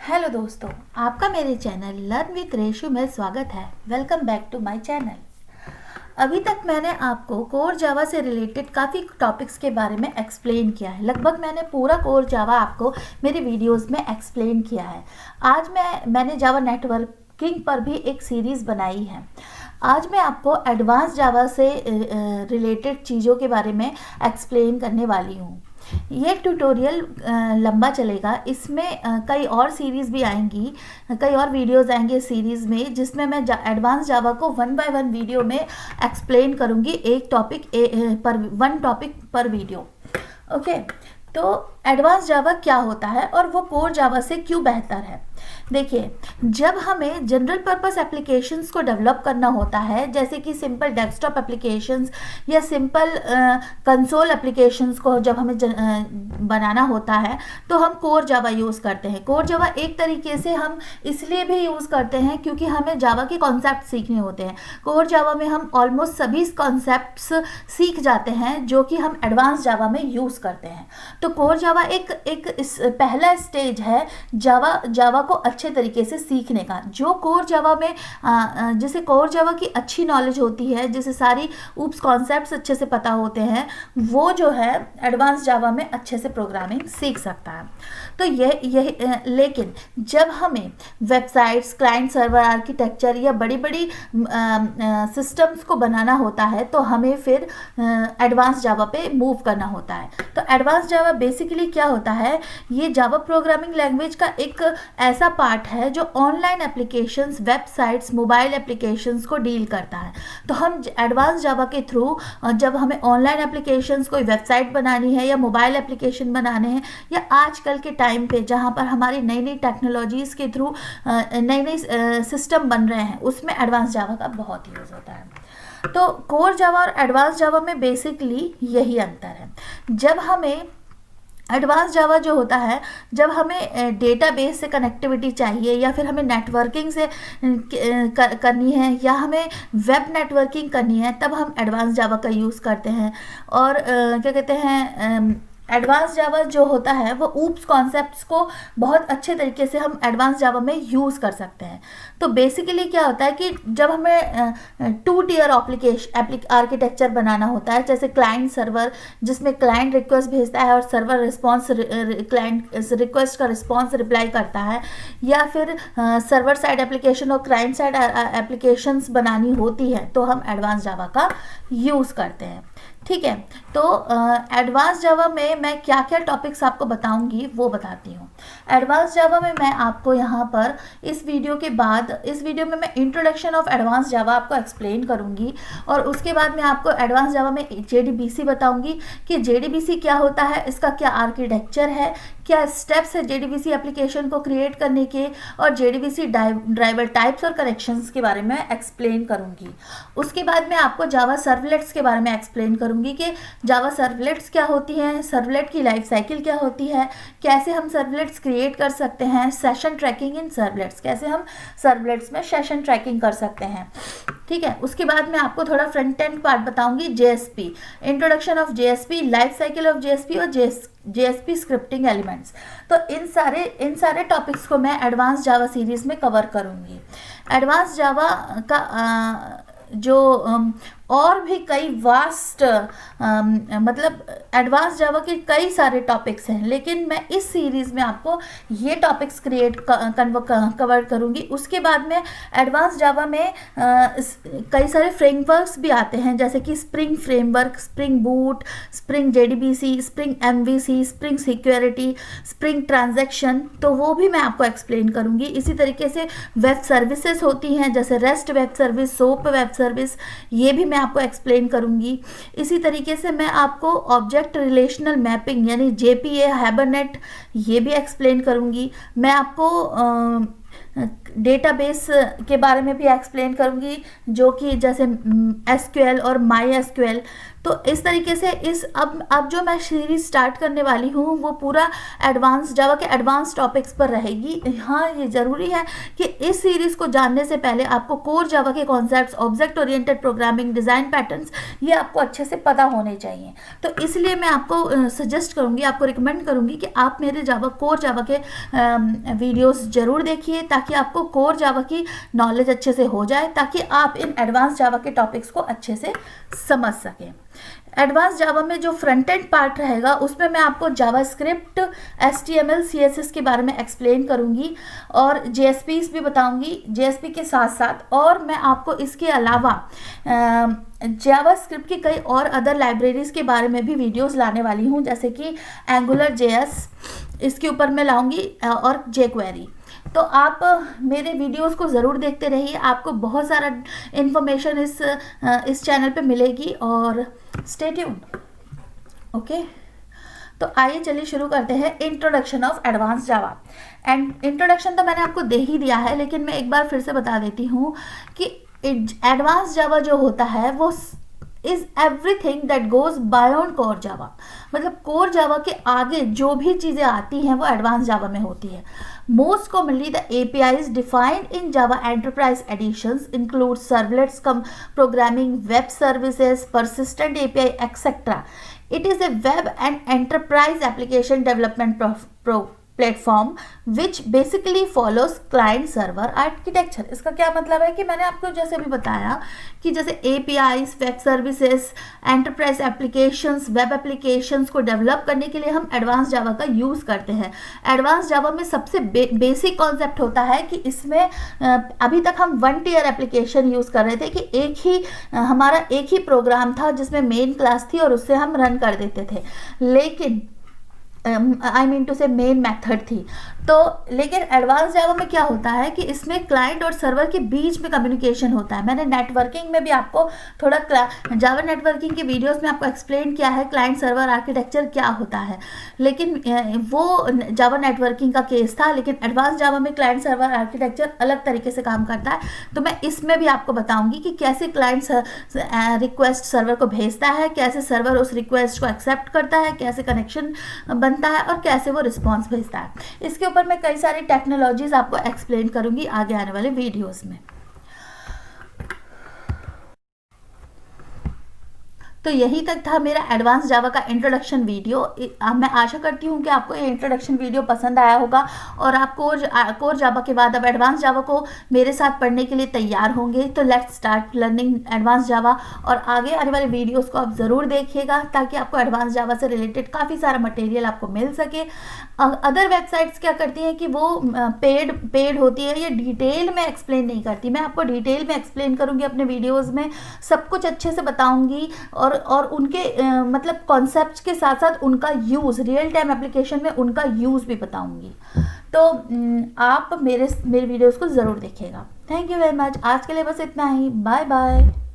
Hello दोस्तों, आपका मेरे चैनल लर्न विद रेशु में स्वागत है। Welcome back to my channel. अभी तक मैंने आपको कोर जावा से रिलेटेड काफ़ी टॉपिक्स के बारे में एक्सप्लेन किया है। लगभग मैंने पूरा कोर जावा आपको मेरी वीडियोस में एक्सप्लेन किया है। आज मैंने जावा नेटवर्किंग पर भी एक सीरीज़ बनाई है। आज मैं आपको एडवांस जावा से रिलेटेड चीज़ों के बारे में एक्सप्लेन करने वाली हूँ। ये ट्यूटोरियल लंबा चलेगा। इसमें कई और सीरीज़ भी आएंगी, कई और वीडियोस आएंगे इस सीरीज़ में, जिसमें मैं एडवांस जावा को 1 बाय 1 वीडियो में एक्सप्लेन करूँगी, एक टॉपिक पर वीडियो। ओके, तो एडवांस जावा क्या होता है और वो कोर जावा से क्यों बेहतर है। देखिए, जब हमें जनरल पर्पस एप्लीकेशंस को डेवलप करना होता है, जैसे कि सिंपल डेस्कटॉप एप्लीकेशंस या सिंपल कंसोल एप्लीकेशंस को जब हमें बनाना होता है, तो हम कोर जावा यूज़ करते हैं। कोर जावा एक तरीके से हम इसलिए भी यूज़ करते हैं क्योंकि हमें जावा के कॉन्सेप्ट सीखने होते हैं। कोर जावा में हम ऑलमोस्ट सभी कॉन्सेप्ट्स सीख जाते हैं जो कि हम एडवांस जावा में यूज़ करते हैं। तो कोर जावा इस पहला स्टेज है जावा को अच्छे तरीके से सीखने का। जो कोर जावा में जिसे कोर जावा की अच्छी नॉलेज होती है, जिसे सारी ऊप्स कॉन्सेप्ट्स अच्छे से पता होते हैं, वो जो है एडवांस जावा में अच्छे से प्रोग्रामिंग सीख सकता है। तो लेकिन जब हमें वेबसाइट्स, क्लाइंट सर्वर आर्किटेक्चर या बड़ी बड़ी सिस्टम्स को बनाना होता है, तो हमें फिर एडवांस जावा पे मूव करना होता है। तो एडवांस जावा बेसिकली क्या होता है, ये जावा प्रोग्रामिंग लैंग्वेज का एक ऐसा पार्ट है जो online applications, websites, mobile applications को डील करता है। तो हम एडवांस जावा के थ्रू जब हमें ऑनलाइन एप्लीकेशंस, कोई वेबसाइट बनानी है या मोबाइल एप्लीकेशन बनाने हैं, या आजकल के टाइम पे जहाँ पर हमारी नई नई टेक्नोलॉजीज़ के थ्रू नई नई सिस्टम बन रहे हैं, उसमें एडवांस जावा का बहुत यूज़ होता है। तो कोर जावा और एडवांस जावा में बेसिकली यही अंतर है। जब हमें एडवांस जावा जो होता है, जब हमें डेटाबेस से कनेक्टिविटी चाहिए या फिर हमें नेटवर्किंग से करनी है या हमें वेब नेटवर्किंग करनी है, तब हम एडवांस जावा का यूज़ करते हैं। और क्या कहते हैं, एडवांस जावा जो होता है वो ऊप्स कॉन्सेप्ट्स को बहुत अच्छे तरीके से हम एडवांस जावा में यूज़ कर सकते हैं। तो बेसिकली क्या होता है कि जब हमें 2 टियर आर्किटेक्चर बनाना होता है, जैसे क्लाइंट सर्वर, जिसमें क्लाइंट रिक्वेस्ट भेजता है और सर्वर रिस्पॉन्स, क्लाइंट रिक्वेस्ट का रिस्पॉन्स रिप्लाई करता है, या फिर सर्वर साइड एप्लीकेशन और क्लाइंट साइड एप्लीकेशंस बनानी होती है, तो हम एडवांस जावा का यूज़ करते हैं। ठीक है, तो एडवांस जावा में मैं क्या क्या टॉपिक्स आपको बताऊंगी वो बताती हूँ। एडवांस जावा में मैं आपको यहाँ पर इस वीडियो में मैं इंट्रोडक्शन ऑफ एडवांस जावा आपको एक्सप्लेन करूँगी, और उसके बाद मैं आपको एडवांस जावा में JDBC बताऊँगी कि JDBC क्या होता है, इसका क्या आर्किटेक्चर है, क्या स्टेप्स है JDBC एप्लीकेशन को क्रिएट करने के, और JDBC ड्राइवर टाइप्स और कनेक्शंस के बारे में एक्सप्लेन करूँगी। उसके बाद मैं आपको जावा सर्वलेट्स के बारे में एक्सप्लेन करूँगी कि जावा सर्वलेट्स क्या होती हैं, सर्वलेट की लाइफ साइकिल क्या होती है, कैसे हम सर्वलेट्स क्रिएट कर सकते हैं, सेशन ट्रैकिंग इन सर्वलेट्स, कैसे हम सर्वलेट्स में सेशन ट्रैकिंग कर सकते हैं। ठीक है, उसके बाद मैं आपको थोड़ा फ्रंट एंड पार्ट बताऊंगी, JSP, introduction of JSP, life cycle of JSP और JSP स्क्रिप्टिंग एलिमेंट्स। तो इन सारे टॉपिक्स को मैं एडवांस जावा सीरीज में कवर करूंगी। एडवांस जावा का और भी कई वास्ट मतलब एडवांस जावा के कई सारे टॉपिक्स हैं, लेकिन मैं इस सीरीज़ में आपको ये टॉपिक्स कवर करूँगी। उसके बाद में एडवांस जावा में कई सारे फ्रेमवर्क्स भी आते हैं, जैसे कि spring framework, spring boot, spring JDBC, spring MVC, spring security, spring transaction, तो वो भी मैं आपको एक्सप्लेन करूँगी। इसी तरीके से वेब सर्विसेज होती हैं, जैसे rest web service, soap web service, ये भी मैं आपको एक्सप्लेन करूंगी। इसी तरीके से मैं आपको ऑब्जेक्ट रिलेशनल मैपिंग यानी JPA, हाइबरनेट, ये भी एक्सप्लेन करूंगी। मैं आपको डेटाबेस के बारे में भी एक्सप्लेन करूंगी, जो कि जैसे SQL और MySQL। तो इस तरीके से अब जो मैं सीरीज स्टार्ट करने वाली हूँ वो पूरा एडवांस जावा के एडवांस टॉपिक्स पर रहेगी। हाँ, ये ज़रूरी है कि इस सीरीज़ को जानने से पहले आपको कोर जावा के concepts, object oriented programming, design patterns, ये आपको अच्छे से पता होने चाहिए। तो इसलिए मैं आपको सजेस्ट करूँगी, आपको रिकमेंड करूँगी कि आप मेरे कोर जावा के वीडियोस ज़रूर देखिए, ताकि आपको कोर जावा की नॉलेज अच्छे से हो जाए, ताकि आप इन एडवांस जावा के टॉपिक्स को अच्छे से समझ सकें। एडवांस जावा में जो फ्रंट एंड पार्ट रहेगा उसमें मैं आपको जावास्क्रिप्ट, HTML, CSS के बारे में एक्सप्लेन करूंगी और JSPs भी बताऊंगी JSP के साथ साथ। और मैं आपको इसके अलावा जावास्क्रिप्ट की कई और अदर लाइब्रेरीज के बारे में भी वीडियोस लाने वाली हूं, जैसे कि AngularJS, इसके ऊपर मैं लाऊंगी, और jQuery। तो आप मेरे वीडियोस को ज़रूर देखते रहिए, आपको बहुत सारा इन्फॉर्मेशन इस चैनल पे मिलेगी, और स्टे ट्यून्ड। ओके, तो आइए चलिए शुरू करते हैं introduction of advance Java. And introduction तो मैंने आपको दे ही दिया है, लेकिन मैं एक बार फिर से बता देती हूँ कि एडवांस जावा जो होता है वो is everything that goes beyond core Java. मतलब कोर जावा के आगे जो भी चीज़ें आती हैं वो एडवांस जावा में होती है। Most commonly the APIs defined in Java Enterprise Editions include servlets, programming, web services, persistent API, etc. It is a web and enterprise application development platform which basically follows client server architecture. इसका क्या मतलब है कि मैंने आपको जैसे भी बताया कि जैसे APIs, web services, enterprise applications, web applications को डेवलप करने के लिए हम एडवांस जावा का यूज़ करते हैं। एडवांस जावा में सबसे बेसिक कॉन्सेप्ट होता है कि इसमें अभी तक हम 1 टियर एप्लीकेशन यूज़ कर रहे थे कि हमारा एक ही प्रोग्राम था जिसमें मेन क्लास थी और उससे हम रन कर देते थे, लेकिन आई मीन टू से मेन मेथड थी। तो लेकिन एडवांस जावा में क्या होता है कि इसमें क्लाइंट और सर्वर के बीच में कम्युनिकेशन होता है। मैंने नेटवर्किंग में भी आपको थोड़ा जावा नेटवर्किंग के वीडियोस में आपको एक्सप्लेन किया है क्लाइंट सर्वर आर्किटेक्चर क्या होता है, लेकिन वो जावा नेटवर्किंग का केस था। लेकिन एडवांस जावा में क्लाइंट सर्वर आर्किटेक्चर अलग तरीके से काम करता है। तो मैं इसमें भी आपको बताऊंगी कि कैसे क्लाइंट रिक्वेस्ट सर्वर को भेजता है, कैसे सर्वर उस रिक्वेस्ट को एक्सेप्ट करता है, कैसे कनेक्शन बनता है और कैसे वो रिस्पॉन्स भेजता है। इसके ऊपर मैं कई सारी टेक्नोलॉजीज आपको एक्सप्लेन करूंगी आगे आने वाले वीडियोस में। तो यही तक था मेरा एडवांस जावा का इंट्रोडक्शन वीडियो। मैं आशा करती हूँ कि आपको ये इंट्रोडक्शन वीडियो पसंद आया होगा और आप कोर जावा के बाद अब एडवांस जावा को मेरे साथ पढ़ने के लिए तैयार होंगे। तो लेट्स स्टार्ट लर्निंग एडवांस जावा, और आगे आने वाले वीडियोस को आप ज़रूर देखिएगा ताकि आपको एडवांस जावा से रिलेटेड काफ़ी सारा मटेरियल आपको मिल सके। अदर वेबसाइट्स क्या करती हैं कि वो पेड होती है, ये डिटेल में एक्सप्लेन नहीं करती। मैं आपको डिटेल में एक्सप्लेन करूँगी अपने वीडियोज़ में, सब कुछ अच्छे से बताऊँगी और उनके मतलब कॉन्सेप्ट्स के साथ साथ उनका यूज़, रियल टाइम एप्लीकेशन में उनका यूज़ भी बताऊंगी। तो आप मेरे वीडियोस को ज़रूर देखिएगा। Thank you very much. आज के लिए बस इतना ही। Bye bye.